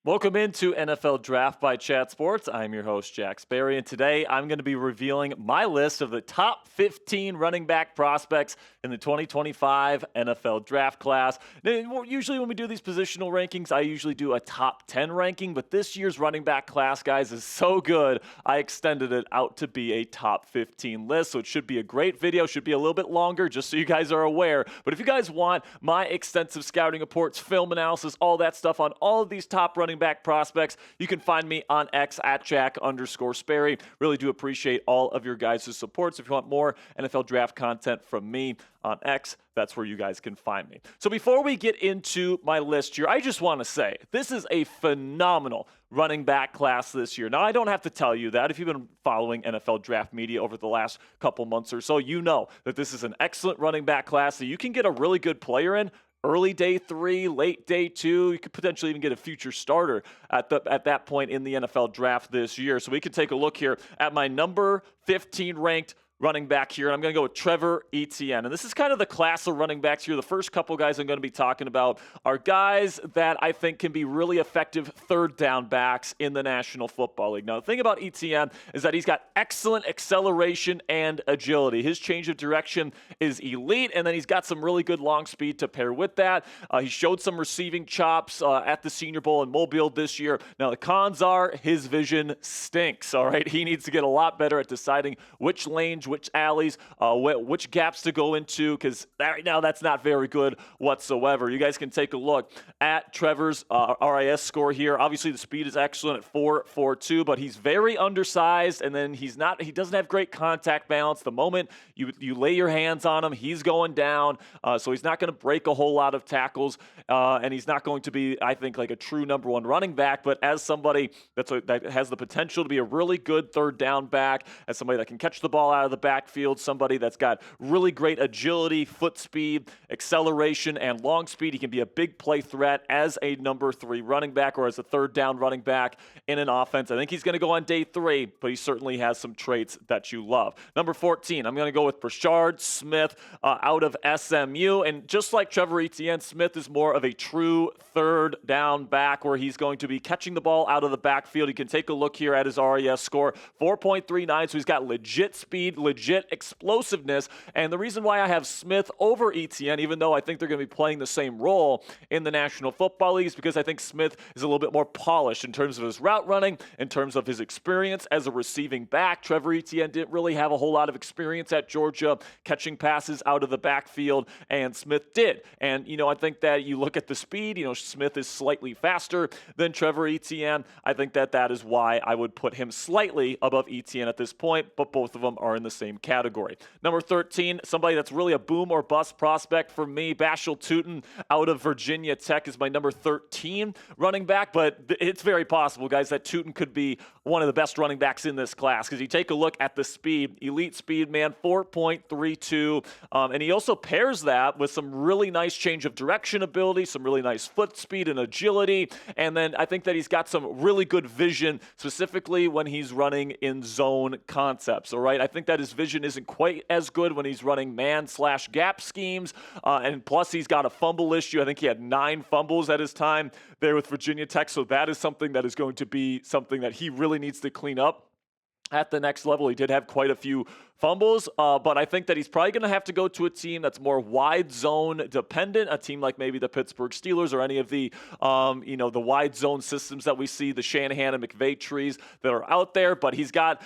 Welcome into NFL Draft by Chat Sports. I'm your host, Jack Sperry, and today I'm going to be revealing my list of the top 15 running back prospects in the 2025 NFL Draft class. Now, usually when we do these positional rankings, I usually do a top 10 ranking, but this year's running back class, guys, is so good, I extended it out to be a top 15 list, so it should be a great video, should be a little bit longer, just so you guys are aware. But if you guys want my extensive scouting reports, film analysis, all that stuff on all of these top running back prospects, you can find me on X at Jack_Sperry. Really do appreciate all of your guys' support. So if you want more NFL draft content from me on X, that's where you guys can find me. So before we get into my list here, I just want to say this is a phenomenal running back class this year. Now, I don't have to tell you that. If you've been following NFL draft media over the last couple months or so, you know that this is an excellent running back class that you can get a really good player in early day 3, late day 2. You could potentially even get a future starter at that point in the NFL draft this year. So we can take a look here at my number 15 ranked running back here, and I'm going to go with Trevor Etienne. And this is kind of the class of running backs here. The first couple guys I'm going to be talking about are guys that I think can be really effective third down backs in the National Football League. Now, the thing about Etienne is that he's got excellent acceleration and agility. His change of direction is elite, and then he's got some really good long speed to pair with that. He showed some receiving chops at the Senior Bowl in Mobile this year. Now, the cons are his vision stinks, all right? He needs to get a lot better at deciding which lanes, which alleys, which gaps to go into, because right now that's not very good whatsoever. You guys can take a look at Trevor's RIS score here. Obviously, the speed is excellent at 4.42, but he's very undersized, and then he doesn't have great contact balance. The moment you lay your hands on him, he's going down, so he's not going to break a whole lot of tackles, and he's not going to be, I think, like a true number one running back, but as somebody that has the potential to be a really good third down back, as somebody that can catch the ball out of the backfield, somebody that's got really great agility, foot speed, acceleration, and long speed. He can be a big play threat as a number 3 running back or as a third down running back in an offense. I think he's going to go on day 3, but he certainly has some traits that you love. Number 14, I'm going to go with Brashard Smith out of SMU. And just like Trevor Etienne, Smith is more of a true third down back where he's going to be catching the ball out of the backfield. You can take a look here at his RES score, 4.39, so he's got legit speed, legit explosiveness. And the reason why I have Smith over Etienne, even though I think they're going to be playing the same role in the National Football League, is because I think Smith is a little bit more polished in terms of his route running, in terms of his experience as a receiving back. Trevor Etienne didn't really have a whole lot of experience at Georgia catching passes out of the backfield, and Smith did. And, I think that you look at the speed, Smith is slightly faster than Trevor Etienne. I think that is why I would put him slightly above Etienne at this point, but both of them are in the same category. Number 13, somebody that's really a boom or bust prospect for me, Bashal Tutin out of Virginia Tech is my number 13 running back, but it's very possible, guys, that Tutin could be one of the best running backs in this class because you take a look at the speed, elite speed, man, 4.32, and he also pairs that with some really nice change of direction ability, some really nice foot speed and agility, and then I think that he's got some really good vision, specifically when he's running in zone concepts, all right? I think that his vision isn't quite as good when he's running man/gap schemes, and plus he's got a fumble issue. I think he had 9 fumbles at his time there with Virginia Tech, so that is something that is going to be something that he really needs to clean up at the next level. He did have quite a few fumbles, but I think that he's probably going to have to go to a team that's more wide zone dependent, a team like maybe the Pittsburgh Steelers or any of the, the wide zone systems that we see, the Shanahan and McVay trees that are out there. But he's got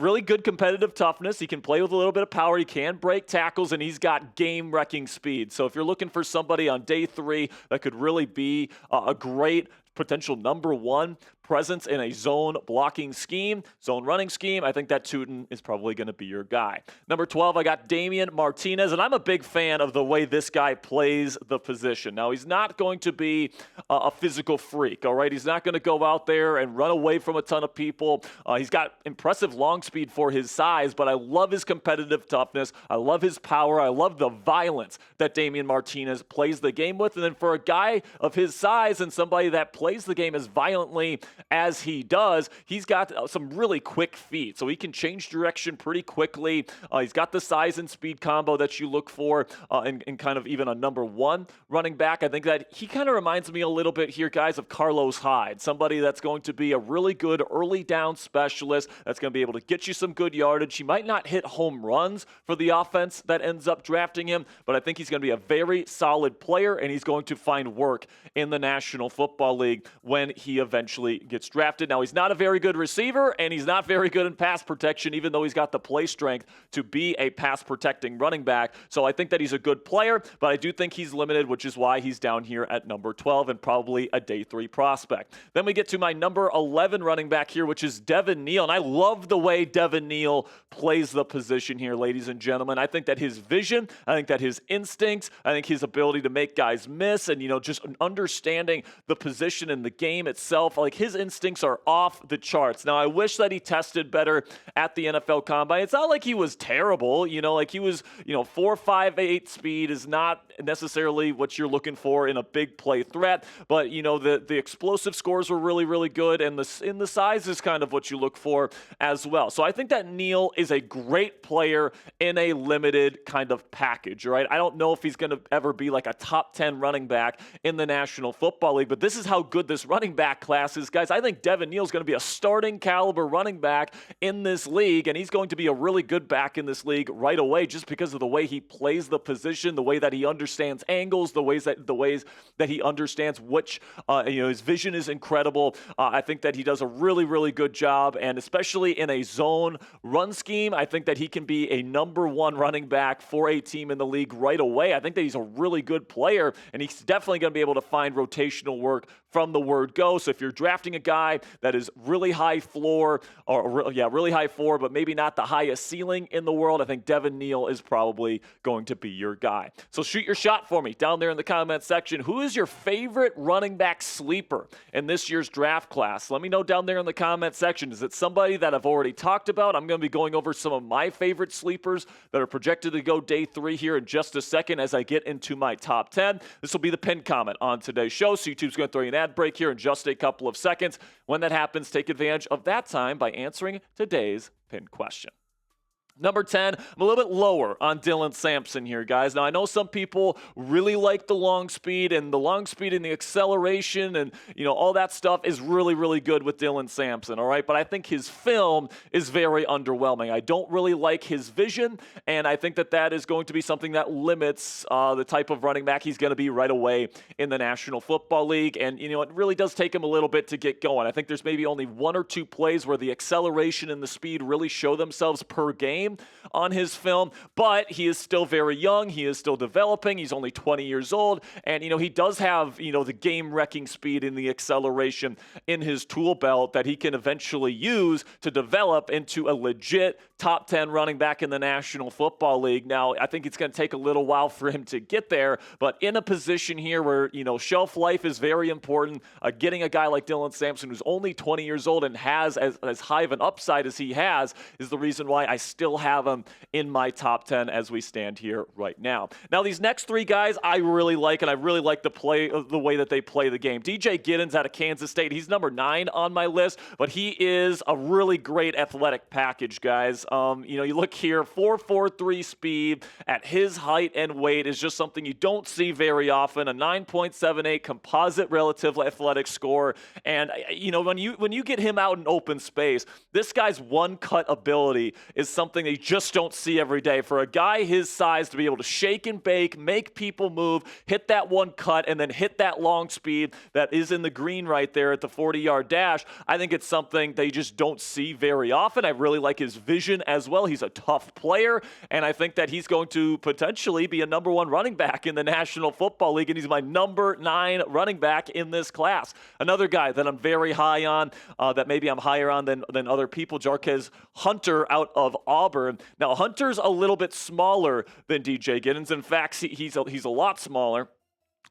really good competitive toughness. He can play with a little bit of power. He can break tackles, and he's got game-wrecking speed. So if you're looking for somebody on day 3 that could really be a great potential number 1 presence in a zone blocking scheme, zone running scheme, I think that Tutin is probably going to be your guy. Number 12, I got Damian Martinez, and I'm a big fan of the way this guy plays the position. Now, he's not going to be a physical freak, all right? He's not going to go out there and run away from a ton of people. He's got impressive long speed for his size, but I love his competitive toughness. I love his power. I love the violence that Damian Martinez plays the game with. And then for a guy of his size and somebody that plays the game as violently as he does, he's got some really quick feet, so he can change direction pretty quickly. athletically. He's got the size and speed combo that you look for in kind of even a number one running back. I think that he kind of reminds me a little bit here, guys, of Carlos Hyde, somebody that's going to be a really good early down specialist that's going to be able to get you some good yardage. He might not hit home runs for the offense that ends up drafting him, but I think he's going to be a very solid player, and he's going to find work in the National Football League when he eventually gets drafted. Now, he's not a very good receiver, and he's not very good in pass protection, even though he's got the play strength to be a pass protecting running back. So I think that he's a good player, but I do think he's limited, which is why he's down here at number 12 and probably a day 3 prospect. Then we get to my number 11 running back here, which is Devin Neal. And I love the way Devin Neal plays the position here, ladies and gentlemen. I think that his vision, I think that his instincts, I think his ability to make guys miss and, just understanding the position in the game itself, like his instincts are off the charts. Now, I wish that he tested better at the NFL Combine. It's not like he was terrible, like he was, 4.58 speed is not necessarily what you're looking for in a big play threat, but, the explosive scores were really, really good, and the size is kind of what you look for as well. So I think that Neal is a great player in a limited kind of package, right? I don't know if he's going to ever be like a top 10 running back in the National Football League, but this is how good this running back class is, guys. I think Devin Neal is going to be a starting caliber running back in this league, and he's going to be a really good back in this league right away just because of the way he plays the position, the way that he understands angles, the ways that he understands which, his vision is incredible. I think that he does a really, really good job, and especially in a zone run scheme, I think that he can be a number 1 running back for a team in the league right away. I think that he's a really good player, and he's definitely going to be able to find rotational work from the word go. So if you're drafting a guy that is really high floor, really high floor, but maybe not the highest ceiling in the world, I think Devin Neal is probably going to be your guy. So shoot your shot for me down there in the comment section. Who is your favorite running back sleeper in this year's draft class? Let me know down there in the comment section. Is it somebody that I've already talked about? I'm going to be going over some of my favorite sleepers that are projected to go day 3 here in just a second as I get into my top 10. This will be the pinned comment on today's show, so YouTube's going to throw you an ad break here in just a couple of seconds. When that happens, take advantage of that time by answering today's pinned question. Number 10, I'm a little bit lower on Dylan Sampson here, guys. Now, I know some people really like the long speed and the acceleration and, all that stuff is really, really good with Dylan Sampson, all right? But I think his film is very underwhelming. I don't really like his vision, and I think that is going to be something that limits the type of running back he's going to be right away in the National Football League. And, it really does take him a little bit to get going. I think there's maybe only 1 or 2 plays where the acceleration and the speed really show themselves per game on his film, but he is still very young. He is still developing. He's only 20 years old, and he does have the game-wrecking speed and the acceleration in his tool belt that he can eventually use to develop into a legit top 10 running back in the National Football League. Now, I think it's going to take a little while for him to get there, but in a position here where shelf life is very important, getting a guy like Dylan Sampson who's only 20 years old and has as high of an upside as he has is the reason why I still have him in my top 10 as we stand here right now. Now, these next 3 guys I really like, and I really like the way that they play the game. DJ Giddens out of Kansas State, he's number 9 on my list, but he is a really great athletic package, guys. You look here, 4.43 speed at his height and weight is just something you don't see very often. A 9.78 composite relative athletic score, and when you get him out in open space, this guy's one-cut ability is something they just don't see every day. For a guy his size to be able to shake and bake, make people move, hit that one cut, and then hit that long speed that is in the green right there at the 40-yard dash, I think it's something they just don't see very often. I really like his vision as well. He's a tough player, and I think that he's going to potentially be a number 1 running back in the National Football League, and he's my number 9 running back in this class. Another guy that I'm very high on, that maybe I'm higher on than other people, Jarquez Hunter out of Auburn. Now, Hunter's a little bit smaller than DJ Giddens. In fact, he's a lot smaller.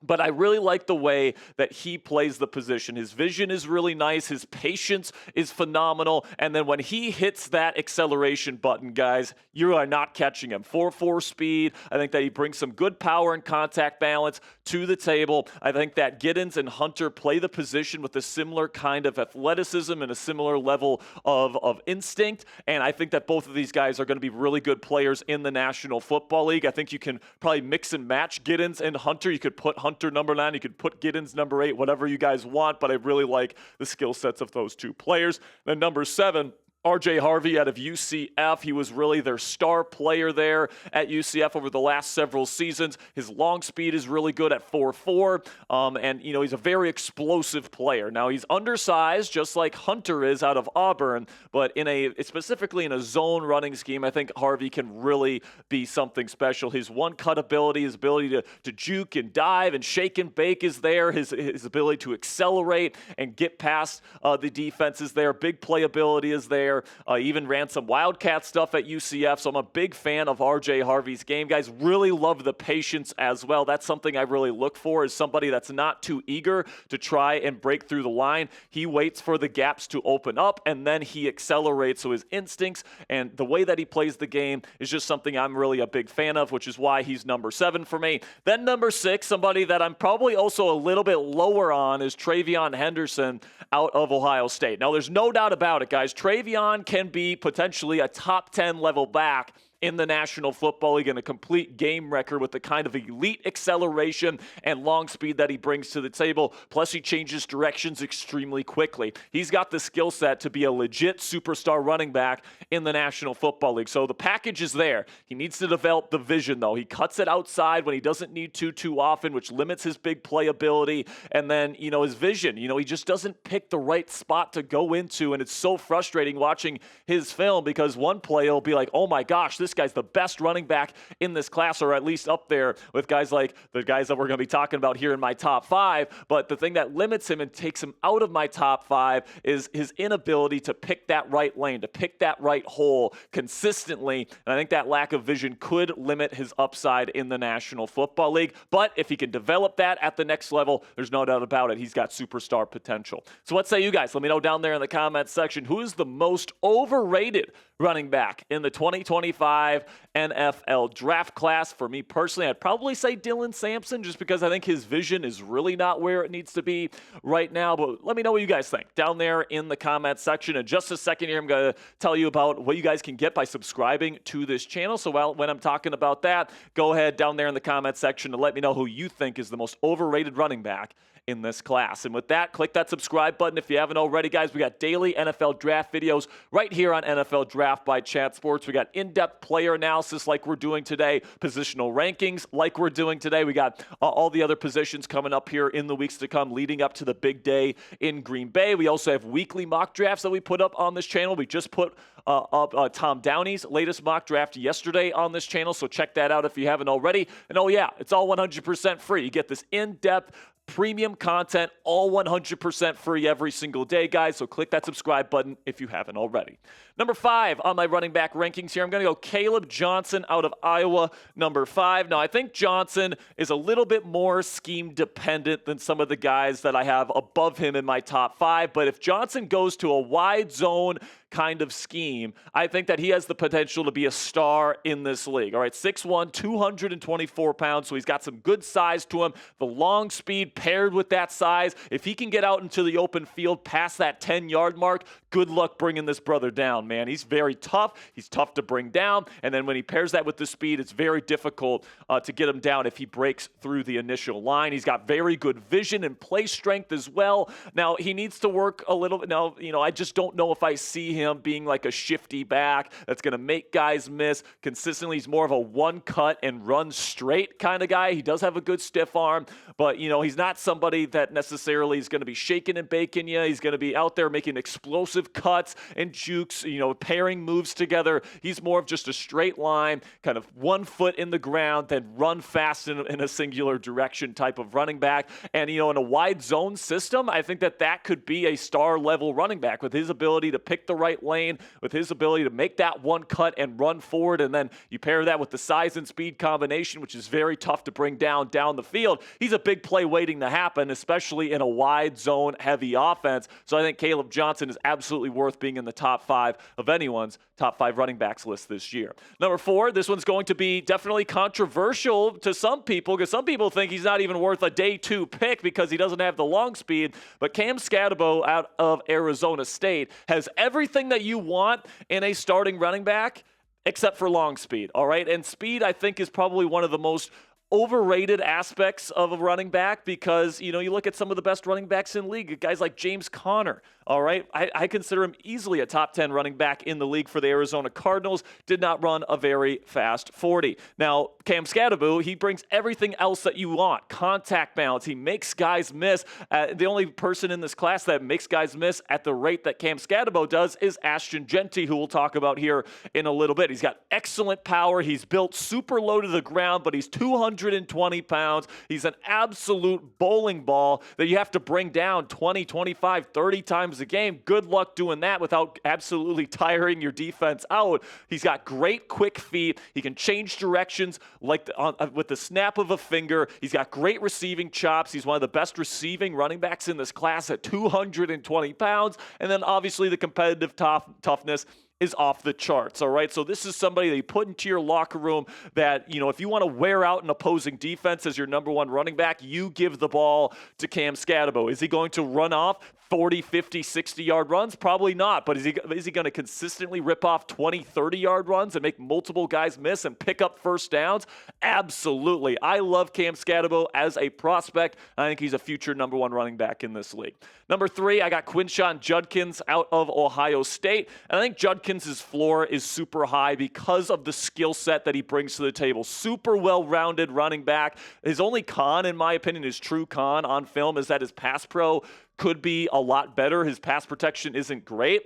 But I really like the way that he plays the position. His vision is really nice. His patience is phenomenal. And then when he hits that acceleration button, guys, you are not catching him. 4.4 speed. I think that he brings some good power and contact balance to the table. I think that Giddens and Hunter play the position with a similar kind of athleticism and a similar level of instinct. And I think that both of these guys are going to be really good players in the National Football League. I think you can probably mix and match Giddens and Hunter. You could put Hunter number 9, you could put Giddens number 8, whatever you guys want, but I really like the skill sets of those two players. Then number 7, R.J. Harvey out of UCF. He was really their star player there at UCF over the last several seasons. His long speed is really good at 4.4, and he's a very explosive player. Now he's undersized, just like Hunter is out of Auburn, but specifically in a zone running scheme, I think Harvey can really be something special. His one-cut ability, his ability to juke and dive and shake and bake is there. His ability to accelerate and get past the defense is there. Big playability is there. Even ran some Wildcat stuff at UCF, so I'm a big fan of R.J. Harvey's game. Guys, really love the patience as well. That's something I really look for, is somebody that's not too eager to try and break through the line. He waits for the gaps to open up, and then he accelerates, so his instincts and the way that he plays the game is just something I'm really a big fan of, which is why he's number 7 for me. Then number 6, somebody that I'm probably also a little bit lower on, is Travion Henderson out of Ohio State. Now, there's no doubt about it, guys. Travion can be potentially a top 10 level back in the National Football League and a complete game record with the kind of elite acceleration and long speed that he brings to the table. Plus, he changes directions extremely quickly. He's got the skill set to be a legit superstar running back in the National Football League. So the package is there. He needs to develop the vision, though. He cuts it outside when he doesn't need to too often, which limits his big playability. And then, his vision, he just doesn't pick the right spot to go into. And it's so frustrating watching his film, because one play will be like, oh my gosh, this guy's the best running back in this class, or at least up there with guys like the guys that we're going to be talking about here in my top 5. But the thing that limits him and takes him out of my top 5 is his inability to pick that right lane, to pick that right hole consistently. And I think that lack of vision could limit his upside in the National Football League. But if he can develop that at the next level, there's no doubt about it. He's got superstar potential. So what say you guys? Let me know down there in the comments section, who is the most overrated running back in the 2025 NFL draft class? For me personally, I'd probably say Dylan Sampson, just because I think his vision is really not where it needs to be right now. But let me know what you guys think down there in the comments section. In just a second here, I'm going to tell you about what you guys can get by subscribing to this channel. So when I'm talking about that, go ahead down there in the comments section to let me know who you think is the most overrated running back in this class. And with that, click that subscribe button if you haven't already, guys. We got daily NFL draft videos right here on NFL Draft by Chat Sports. We got in-depth player analysis like we're doing today, positional rankings like we're doing today. We got all the other positions coming up here in the weeks to come, leading up to the big day in Green Bay. We also have weekly mock drafts that we put up on this channel. We just put up Tom Downey's latest mock draft yesterday on this channel, so check that out if you haven't already. And oh yeah, it's all 100% free. You get this in-depth premium content, all 100% free every single day, guys. So click that subscribe button if you haven't already. Number 5 on my running back rankings here, I'm going to go Caleb Johnson out of Iowa, number 5. Now, I think Johnson is a little bit more scheme dependent than some of the guys that I have above him in my top 5. But if Johnson goes to a wide zone kind of scheme, I think that he has the potential to be a star in this league. All right, 6'1", 224 pounds, so he's got some good size to him. The long speed paired with that size, if he can get out into the open field past that 10-yard mark, good luck bringing this brother down, man. He's very tough. He's tough to bring down, and then when he pairs that with the speed, it's very difficult to get him down if he breaks through the initial line. He's got very good vision and play strength as well. Now, he needs to work a little bit. Now, I just don't know if I see him being like a shifty back that's going to make guys miss consistently. He's more of a one cut and run straight kind of guy. He does have a good stiff arm, but he's not somebody that necessarily is going to be shaking and baking you. He's going to be out there making explosive cuts and jukes, pairing moves together. He's more of just a straight line, kind of 1 foot in the ground, then run fast in a singular direction type of running back. And, in a wide zone system, I think that could be a star level running back with his ability to pick the right right lane with his ability to make that one cut and run forward, and then you pair that with the size and speed combination, which is very tough to bring down the field. He's a big play waiting to happen, especially in a wide zone heavy offense. So I think Caleb Johnson is absolutely worth being in the top 5 of anyone's top 5 running backs list this year. Number 4, this one's going to be definitely controversial to some people because some people think he's not even worth a day 2 pick because he doesn't have the long speed. But Cam Scatabo out of Arizona State has everything that you want in a starting running back except for long speed, all right? And speed, I think, is probably one of the most overrated aspects of a running back because, you look at some of the best running backs in the league, guys like James Conner, all right? I consider him easily a top 10 running back in the league for the Arizona Cardinals. Did not run a very fast 40. Now, Cam Scatabo, he brings everything else that you want. Contact balance. He makes guys miss. The only person in this class that makes guys miss at the rate that Cam Scatabo does is Ashton Jeanty, who we'll talk about here in a little bit. He's got excellent power. He's built super low to the ground, but he's 220 pounds. He's an absolute bowling ball that you have to bring down 20, 25, 30 times a game. Good luck doing that without absolutely tiring your defense out. He's got great quick feet. He can change directions like with the snap of a finger. He's got great receiving chops. He's one of the best receiving running backs in this class at 220 pounds. And then obviously the competitive toughness is off the charts, all right? So this is somebody that you put into your locker room that, if you want to wear out an opposing defense as your number 1 running back, you give the ball to Cam Scatabo. Is he going to run off 40, 50, 60-yard runs? Probably not, but is he going to consistently rip off 20, 30-yard runs and make multiple guys miss and pick up first downs? Absolutely. I love Cam Scatabo as a prospect. I think he's a future number 1 running back in this league. Number 3, I got Quinshon Judkins out of Ohio State, and I think Judkins' floor is super high because of the skill set that he brings to the table. Super well-rounded running back. His only con, in my opinion, his true con on film is that his pass pro could be a lot better. His pass protection isn't great,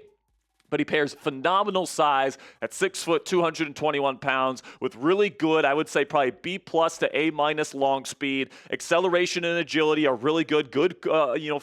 but he pairs phenomenal size at 6 foot, 221 pounds with really good, I would say probably B+ to A- long speed. Acceleration and agility are really good. Good,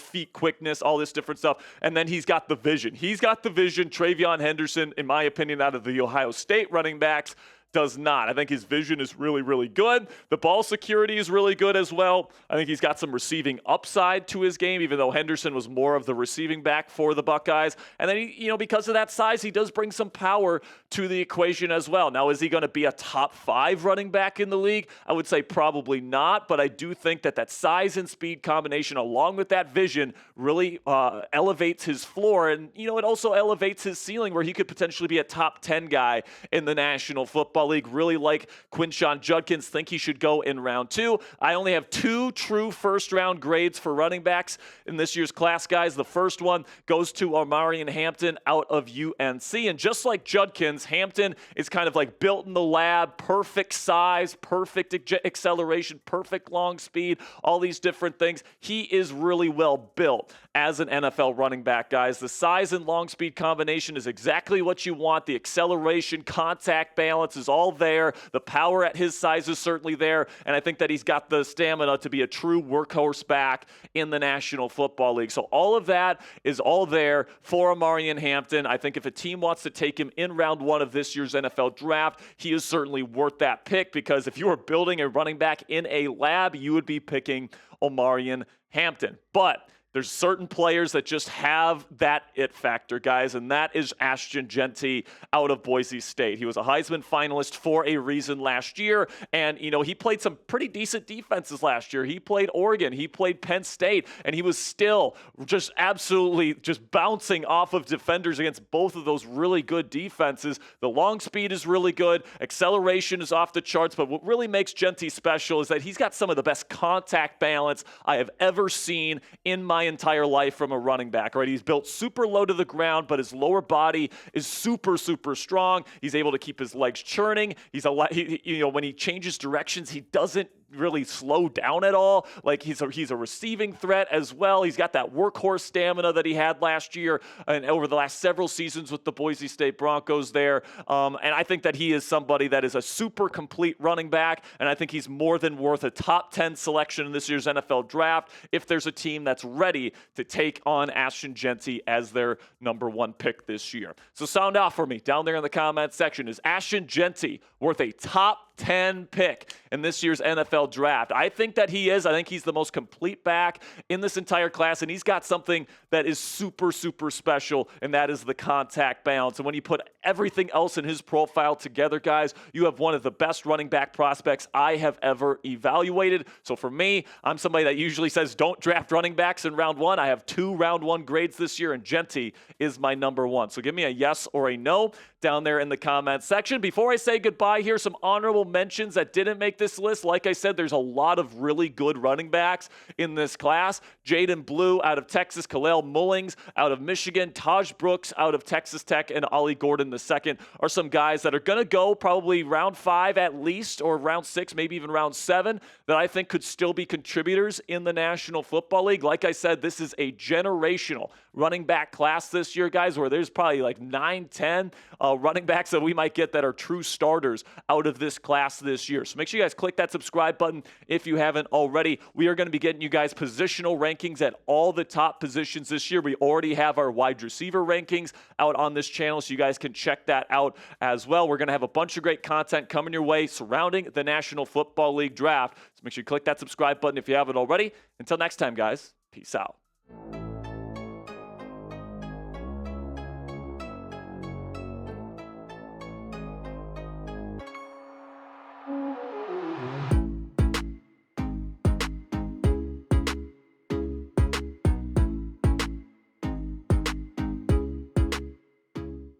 feet quickness, all this different stuff. And then he's got the vision. Travion Henderson, in my opinion, out of the Ohio State running backs, does not. I think his vision is really, really good. The ball security is really good as well. I think he's got some receiving upside to his game, even though Henderson was more of the receiving back for the Buckeyes. And then, because of that size, he does bring some power to the equation as well. Now, is he going to be a top 5 running back in the league? I would say probably not, but I do think that size and speed combination, along with that vision, really elevates his floor. And, it also elevates his ceiling where he could potentially be a top 10 guy in the National Football League. Really like Quinshon Judkins. Think he should go in round 2. I only have 2 true first-round grades for running backs in this year's class, guys. The first one goes to Omarion Hampton out of UNC. And just like Judkins, Hampton is kind of like built in the lab, perfect size, perfect acceleration, perfect long speed, all these different things. He is really well built as an NFL running back, guys. The size and long speed combination is exactly what you want. The acceleration, contact balance is all there. The power at his size is certainly there. And I think that he's got the stamina to be a true workhorse back in the National Football League. So all of that is all there for Omarion Hampton. I think if a team wants to take him in round 1 of this year's NFL draft, he is certainly worth that pick, because if you are building a running back in a lab, you would be picking Omarion Hampton. But there's certain players that just have that it factor, guys, and that is Ashton Jeanty out of Boise State. He was a Heisman finalist for a reason last year, and, he played some pretty decent defenses last year. He played Oregon, he played Penn State, and he was still just absolutely just bouncing off of defenders against both of those really good defenses. The long speed is really good. Acceleration is off the charts, but what really makes Jeanty special is that he's got some of the best contact balance I have ever seen in my entire life from a running back, right? He's built super low to the ground, but his lower body is super, super strong. He's able to keep his legs churning. When he changes directions, he doesn't really slow down at all. Like he's a receiving threat as well. He's got that workhorse stamina that he had last year and over the last several seasons with the Boise State Broncos there. And I think that he is somebody that is a super complete running back, and I think he's more than worth a top 10 selection in this year's NFL draft if there's a team that's ready to take on Ashton Jeanty as their number 1 pick this year. So sound off for me down there in the comment section. Is Ashton Jeanty worth a top 10 pick in this year's NFL draft? I think that he is. I think he's the most complete back in this entire class, and he's got something that is super, super special, and that is the contact balance. And when you put everything else in his profile together, guys, you have one of the best running back prospects I have ever evaluated. So for me, I'm somebody that usually says don't draft running backs in round 1. I have 2 round 1 grades this year, and Jeanty is my number 1. So give me a yes or a no down there in the comment section. Before I say goodbye, here's some honorable mentions that didn't make this list. Like I said, there's a lot of really good running backs in this class. Jaden Blue out of Texas, Khalil Mullings out of Michigan, Taj Brooks out of Texas Tech, and Ollie Gordon II are some guys that are going to go probably round 5 at least, or round 6, maybe even round 7, that I think could still be contributors in the National Football League. Like I said, this is a generational running back class this year, guys, where there's probably like 9, 10 running backs that we might get that are true starters out of this class this year. So make sure you guys click that subscribe button if you haven't already. We are going to be getting you guys positional rankings at all the top positions this year. We already have our wide receiver rankings out on this channel, so you guys can check that out as well. We're going to have a bunch of great content coming your way surrounding the National Football League draft. So make sure you click that subscribe button if you haven't already. Until next time, guys, peace out.